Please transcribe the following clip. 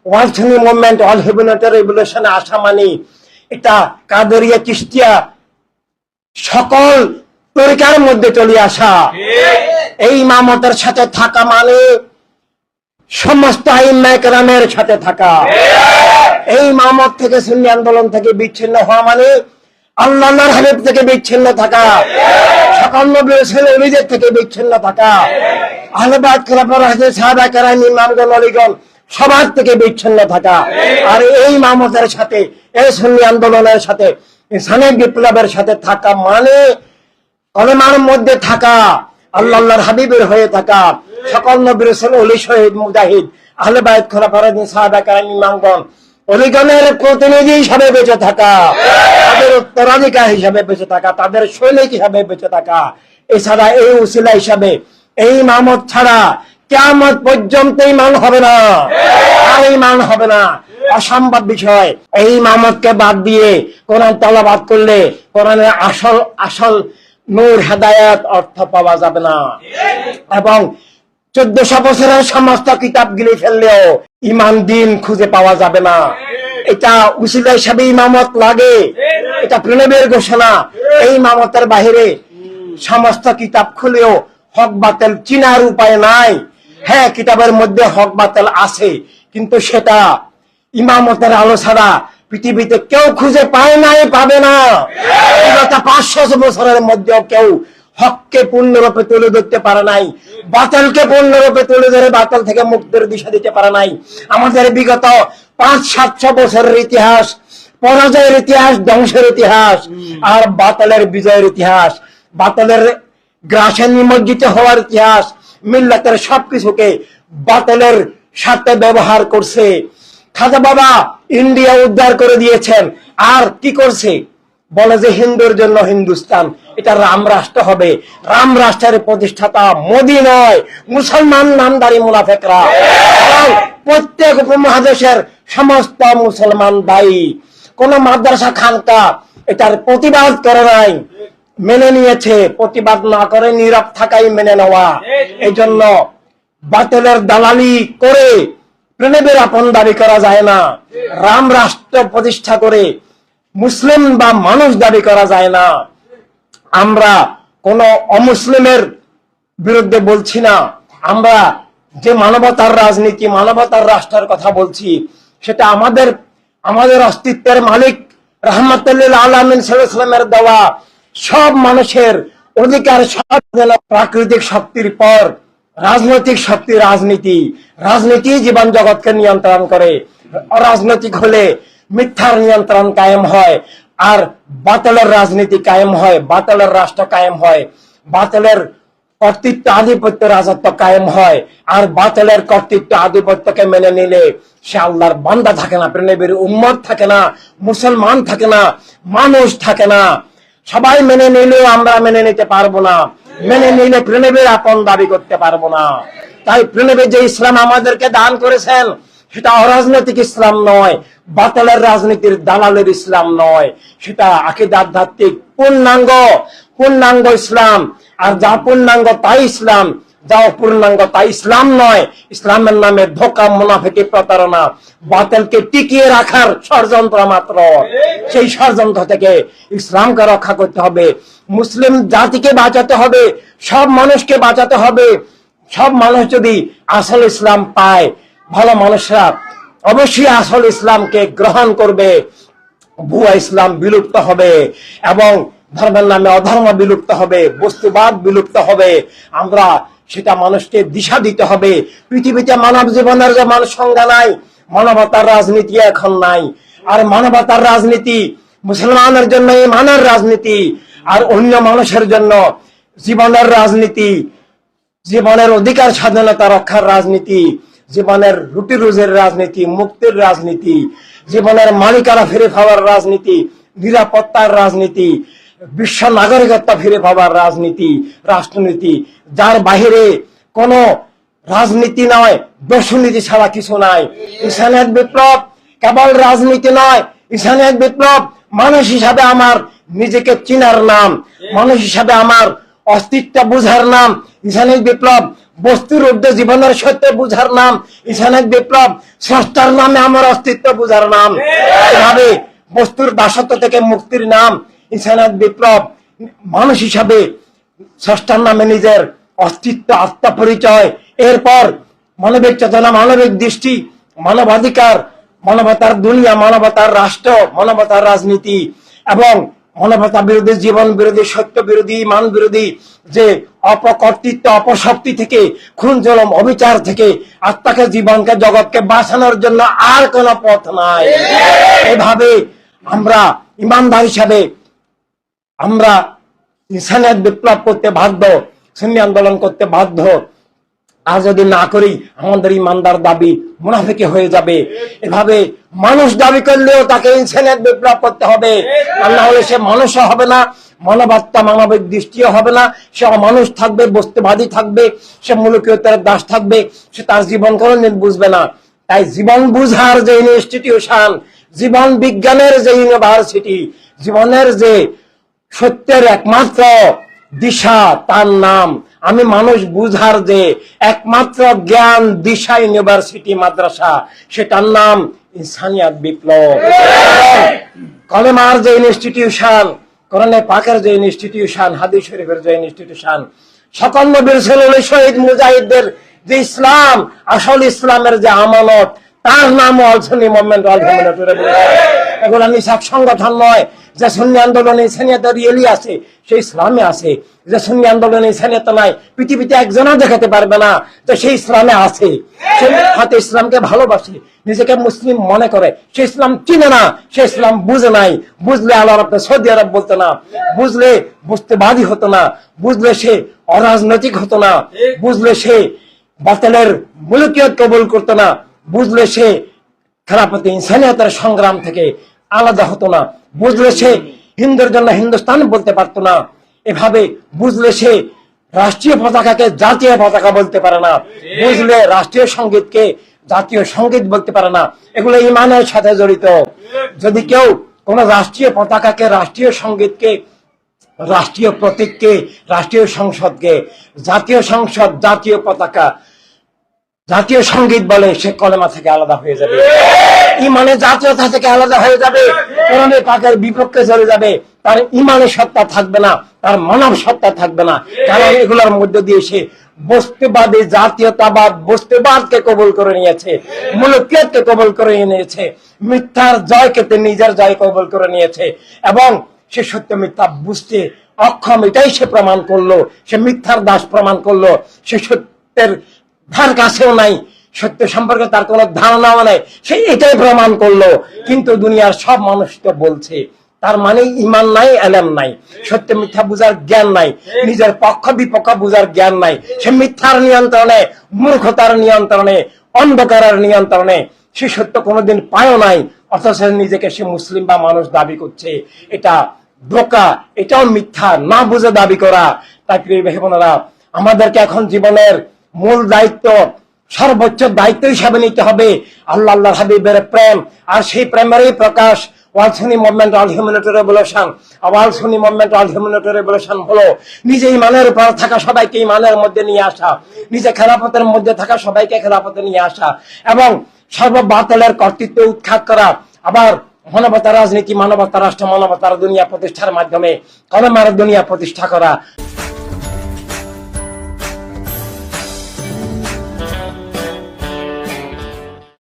World সুন্নি movement, all humanitarian রেভলিউশনে আসা মানে এটা কাদেরিয়া, চিশতিয়া সকল তরিকার মধ্যে চলে আসা। এই ইমামতের সাথে থাকা মানে সমস্ত আইম্মায়ে কেরামের সাথে থাকা। এই ইমামত থেকে সুন্নি আন্দোলন থেকে বিচ্ছিন্ন হওয়া মানে আল্লাহর হাবিব থেকে বিচ্ছিন্ন থাকা, সকল নবী রাসূল ওলিদের থেকে বিচ্ছিন্ন থাকা, আহলে বাইত খোলাফায়ে রাশিদিন, সাহাবা কেরাম, ইমামগণ, ওলিগণ সবার থেকে বিচ্ছিন্ন থাকা। আর এই ইমামতের সাথে, এই সুন্নি আন্দোলনের সাথে, ইসলামী বিপ্লবের সাথে থাকা মানে কলেমার মধ্যে থাকা, আল্লাহর হাবিবের হয়ে থাকা, সকল নবী রাসূল, ওলি, শহীদ, মুজাহিদ, আহলে বাইত খোলাফায়ে রাশিদিন, সাহাবা কেরাম, ইমামগণ, ওলিগণের প্রতিনিধি হিসাবে বেঁচে থাকা, তাদের উত্তরাধিকার হিসাবে বেঁচে থাকা, তাদের সৈনিক হিসাবে বেঁচে থাকা। এছাড়া এই উসিলা হিসাবে এই ইমামত ছাড়া কিয়ামত পর্যন্ত ঈমান হবে না, আর ঈমান হবে না, অসম্ভব বিষয়। এই ইমামতকে বাদ দিয়ে কোরআন তেলাওয়াত করলে কোরআনের আসল নূর, হেদায়েত, অর্থ পাওয়া যাবে না। এবং 1400 বছরের সমস্ত কিতাব গিলে ফেললেও ঈমান, দিন খুঁজে পাওয়া যাবে না। এটা উসিলা হিসাবে ইমামত লাগে, এটা প্রণবের ঘোষণা। এই ইমামতের বাহিরে সমস্ত কিতাব খুলেও হক বাতিল চিনার উপায় নাই। হ্যাঁ, কিতাবের মধ্যে হক বাতিল আছে, কিন্তু সেটা ইমামতের আলো ছাড়া পৃথিবীতে কেউ খুঁজে পায় নাই, পাবে না। 500 বছরের মধ্যেও কেউ হককে পূর্ণরূপে তুলে ধরতে পারে নাই, বাতিলকে পূর্ণরূপে তুলে ধরে বাতিল থেকে মুক্তির দিশা দিতে পারে নাই। আমাদের বিগত 500-700 বছরের ইতিহাস পরাজয়ের ইতিহাস, ধ্বংসের ইতিহাস, আর বাতিলের বিজয়ের ইতিহাস, বাতিলের গ্রাসে নিমজ্জিত হওয়ার ইতিহাস। মিল্লাতের সবকিছুকে বাতিলের সাথে ব্যবহার করছে। খাজা বাবা ইন্ডিয়া উদ্ধার করে দিয়েছেন, আর কি করছে? বলে যে হিন্দুর জন্য হিন্দুস্তান, এটা রাম রাষ্ট্র হবে। রাম রাষ্ট্রের প্রতিষ্ঠাতা মোদি নয়, মুসলমান নামদারি মুনাফেকরা। প্রত্যেক উপমহাদেশের সমস্ত মুসলমান দায়ী। কোন মাদ্রাসা, খানকা এটার প্রতিবাদ করে নাই, মেনে নিয়েছে। প্রতিবাদ না করে নীরব থাকাই মেনে নেওয়া। এই জন্য বাতিলের দালালি করে প্রণবের আপন দাবি করা যায় না। রাম রাষ্ট্র প্রতিষ্ঠা করে মুসলিম বা মানুষ দাবি করা যায় না। আমরা কোন অমুসলিমের বিরুদ্ধে বলছি না। আমরা যে মানবতার রাজনীতি, মানবতার রাষ্ট্রের কথা বলছি, সেটা আমাদের অস্তিত্বের মালিক রাহমাতুল লিল আলামিন সাল্লাল্লাহু আলাইহি ওয়াসাল্লামের দেওয়া সব মানুষের অধিকার। সব প্রাকৃতিক শক্তির পর রাজনৈতিক শক্তি, রাজনীতি জীবন জগৎকে নিয়ন্ত্রণ করে। অরাজনৈতিক হলে মিথ্যার নিয়ন্ত্রণ কায়েম হয়, আর বাতিলের রাজনীতি কায়েম হয়, বাতিলের রাষ্ট্র কায়েম হয়, বাতিলের কর্তৃত্ব, আধিপত্য, রাজত্ব কায়েম হয়। আর বাতিলের কর্তৃত্ব, আধিপত্যকে মেনে নিলে সে আল্লাহর বান্দা থাকে না, প্রেনবীর উম্মত থাকে না, মুসলমান থাকে না, মানুষ থাকে না। সবাই মেনে নিলেও আমরা মেনে নিতে পারবো না, মেনে নিলে প্রেনবীর আপন দাবি করতে পারবো না। তাই প্রেনবী যে ইসলাম আমাদেরকে দান করেছেন, সেটা অরাজনৈতিক ইসলাম নয়, বাতিলের রাজনীতির দালালের ইসলাম নয়, সেটা আকীদা, আধ্যাত্মিক পূর্ণাঙ্গ ইসলাম। আর যা পূর্ণাঙ্গ তাই ইসলাম, যা অপূর্ণাঙ্গ তাই ইসলাম নয়। ইসলামের নামে ধোঁকা, মুনাফিকি, প্রতারণা, বাতিলকে টিকিয়ে রাখার ষড়যন্ত্র মাত্র। সেই ষড়যন্ত্র থেকে ইসলামকে রক্ষা করতে হবে, মুসলিম জাতিকে বাঁচাতে হবে, সব মানুষকে বাঁচাতে হবে। সব মানুষ যদি আসল ইসলাম পায়, ভালো মানুষরা অবশ্যই আসল ইসলামকে গ্রহণ করবে। ভুয়া ইসলাম বিলুপ্ত হবে এবং ধর্মের নামে অধর্ম বিলুপ্ত হবে, বস্তুবাদ বিলুপ্ত হবে। আমরা সেটা মানুষকে দিশা দিতে হবে। পৃথিবীতে মানব জীবনের যে মান সংজ্ঞা নাই, মানবতার রাজনীতি এখন নাই। আর মানবতার রাজনীতি মুসলমানের জন্য ঈমানের রাজনীতি, আর অন্য মানুষের জন্য জীবনের রাজনীতি, জীবনের অধিকার স্বাধীনতা রক্ষার রাজনীতি, জীবনের রুটি রুজির রাজনীতি, মুক্তির রাজনীতি, জীবনের মালিকানা ফিরে পাওয়ার রাজনীতি, নিরাপত্তার রাজনীতি, বিশ্ব নাগরিকত্ব ফিরে পাওয়ার রাজনীতি, রাষ্ট্রনীতি, যার বাহিরে কোন রাজনীতি নয়, দর্শনীতি ছাড়া কিছু নাই। ইসলামিক বিপ্লব কেবল রাজনীতি নয়, ইসলামিক বিপ্লব মানুষ হিসাবে আমার নিজেকে চিনার নাম, মানুষ হিসাবে আমার অস্তিত্ব বুঝার নাম। ইসলামিক বিপ্লব বস্তুর ঊর্ধ্বে জীবনের সত্য বুঝার নাম ইনসানিয়াত বিপ্লব। স্রষ্টার নামে আমার অস্তিত্ব বুঝার নাম। এভাবে বস্তুর দাসত্ব থেকে মুক্তির নাম ইনসানিয়াত বিপ্লব। মানুষ হিসাবে স্রষ্টার নামে নিজের অস্তিত্ব, আত্মপরিচয়, এরপর মানবিক চেতনা, মানবিক দৃষ্টি, মানবাধিকার, মানবতার দুনিয়া, মানবতার রাষ্ট্র, মানবতার রাজনীতি এবং মানবতা বিরোধী, জীবন বিরোধী, সত্য বিরোধী, মান বিরোধী যে অপকর্তৃত্ব, অপশক্তি থেকে, খুন জুলুম অবিচার থেকে আত্মাকে, জীবনকে, জগৎকে বাঁচানোর জন্য আর কোন পথ নাই। এভাবে আমরা ইমানদার হিসাবে আমরা ইনসানিয়াত বিপ্লব করতে বাধ্য, সুন্নি আন্দোলন করতে বাধ্য। আর যদি না করি আমাদের ইমানদার দাবি মুনাফিকি হয়ে যাবে। এভাবে মানুষ দাবি করলেও তাকে ইনসানিয়াত বিপ্লব করতে হবে, আর না হলে সে মানুষও হবে না, মানবাত্মা, মানবিক দৃষ্টিও হবে না। সে মানুষ থাকবে, বস্তুবাদী থাকবে, সে মুলুকিয়তার দাস থাকবে, সে তার জীবন কোনদিন বুঝবে না। তাই জীবন বুঝার যে ইনস্টিটিউশন, জীবন বিজ্ঞানের যে ইউনিভার্সিটি, জীবনের যে সত্যের একমাত্র দিশা, তার নাম আমি মানুষ বুঝার যে একমাত্র জ্ঞান দিশা ইউনিভার্সিটি, মাদ্রাসা, সেটার নাম ইনসানিয়াত বিপ্লব। কলেমার যে ইনস্টিটিউশন, কোরআনে পাকের যে ইনস্টিটিউশন, হাদিস শরীফের যে ইনস্টিটিউশন, সকল নবীর রাসূল, শহীদ, মুজাহিদদের যে ইসলাম, আসল ইসলামের যে আমানত, তার নাম অল সুন্নি মুভমেন্ট, অল হিউম্যানিটি রেভলিউশন। এগুলো নিছক সংগঠন নয়। যে সুন্নি আন্দোলনে ইনসানিয়াত রিয়েলি আছে, সেই ইসলামে আছে। যে সুন্নি আন্দোলনে ইনসানিয়াত নাই, পৃথিবীতে একজনও দেখাতে পারবে না তো সেই ইসলামে আছে। সে হাতে ইসলামকে ভালোবাসে, নিজেকে মুসলিম মনে করে, সে ইসলাম চিনে না, সে ইসলাম বুঝে নাই। বুঝলে আল্লাহ রাব্বুল সৌদি আরব বলতো না, বুঝলে বস্তুবাদী হতো না, বুঝলে সে অরাজনৈতিক হতো না, বুঝলে সে বাতিলের মুলকিয়ত কবুল করতো না, বুঝলে সে খেলাফতে ইনসানিয়াতের সংগ্রাম থেকে আলাদা হতো না, বুঝলে সে হিন্দুর জন্য হিন্দুস্তান বলতে পারতো না। এভাবে বুঝলে সে রাষ্ট্রীয় পতাকাকে জাতীয় পতাকা বলতে পারে না, বুঝলে রাষ্ট্রীয় সঙ্গীতকে জাতীয় সঙ্গীত বলতে পারে না। এগুলো ইমানের সাথে জড়িত। যদি কেউ কোন রাষ্ট্রীয় পতাকাকে, রাষ্ট্রীয় সঙ্গীতকে, রাষ্ট্রীয় প্রতীককে, রাষ্ট্রীয় সংসদকে জাতীয় সংসদ, জাতীয় পতাকা, জাতীয় সঙ্গীত বলে, সে কলেমা থেকে আলাদা হয়ে যাবে, ইমানের জাতীয়তা থেকে আলাদা হয়ে যাবে, কোরআনে পাকের বিপক্ষে চলে যাবে। তার ইমানের সত্তা থাকবে না, তার মানব সত্তা থাকবে না। কারণ এগুলোর মধ্যে দিয়ে সে বস্তুবাদী, জাতীয়তাবাদ, বস্তুবাদকে কবুল করে নিয়েছে, মুলুকিয়তকে কবুল করে নিয়েছে, মিথ্যার জয়কে নিজের জয় কবুল করে নিয়েছে এবং সে সত্য মিথ্যা বুঝতে অক্ষম। এটাই সে প্রমাণ করলো। সে মিথ্যার দাস প্রমাণ করলো। সে সত্যের ধার কাছেও নাই, সত্য সম্পর্কে তার কোনো ধারণাও নাই, সে এটাই প্রমাণ করলো। কিন্তু দুনিয়ার সব মানুষ তো বলছে, তার মানে ইমান নাই, এলেম নাই, সত্য মিথ্যা বুঝার জ্ঞান নাই, নিজের পক্ষ বিপক্ষ বুঝার জ্ঞান নাই। সে মিথ্যার নিয়ন্ত্রণে, মূর্খতার নিয়ন্ত্রণে, অন্ধকারের নিয়ন্ত্রণে সে সত্য কোনোদিন পায়ও নাই, অথচ নিজেকে সে মুসলিম বা মানুষ দাবি করছে। এটা ধোঁকা, এটাও মিথ্যা, না বুঝে দাবি করা। তাই প্রিয় ভাই বোনেরা, আমাদেরকে এখন জীবনের মূল দায়িত্ব, সর্বোচ্চ দায়িত্ব হিসাবে নিতে হবে আল্লাহ, আল্লাহর হাবিবের প্রেম। আর সেই প্রেমেরই প্রকাশ ওয়াল সুন্নি মুভমেন্ট, অল হিউম্যানিটি রেভলিউশন। ওয়াল সুন্নি মুভমেন্ট, অল হিউম্যানিটি রেভলিউশন হলো নিজে ইমানের উপর থাকা সবাইকে ইমানের মধ্যে নিয়ে আসা, নিজে খেলাফতের মধ্যে থাকা সবাইকে খেলাফতে নিয়ে আসা এবং সর্ববাতিলের কর্তৃত্ব উৎখাত করা। আবার মানবতার রাজনীতি, মানবতার রাষ্ট্র, মানবতার দুনিয়া প্রতিষ্ঠার মাধ্যমে কলেমার দুনিয়া প্রতিষ্ঠা করা।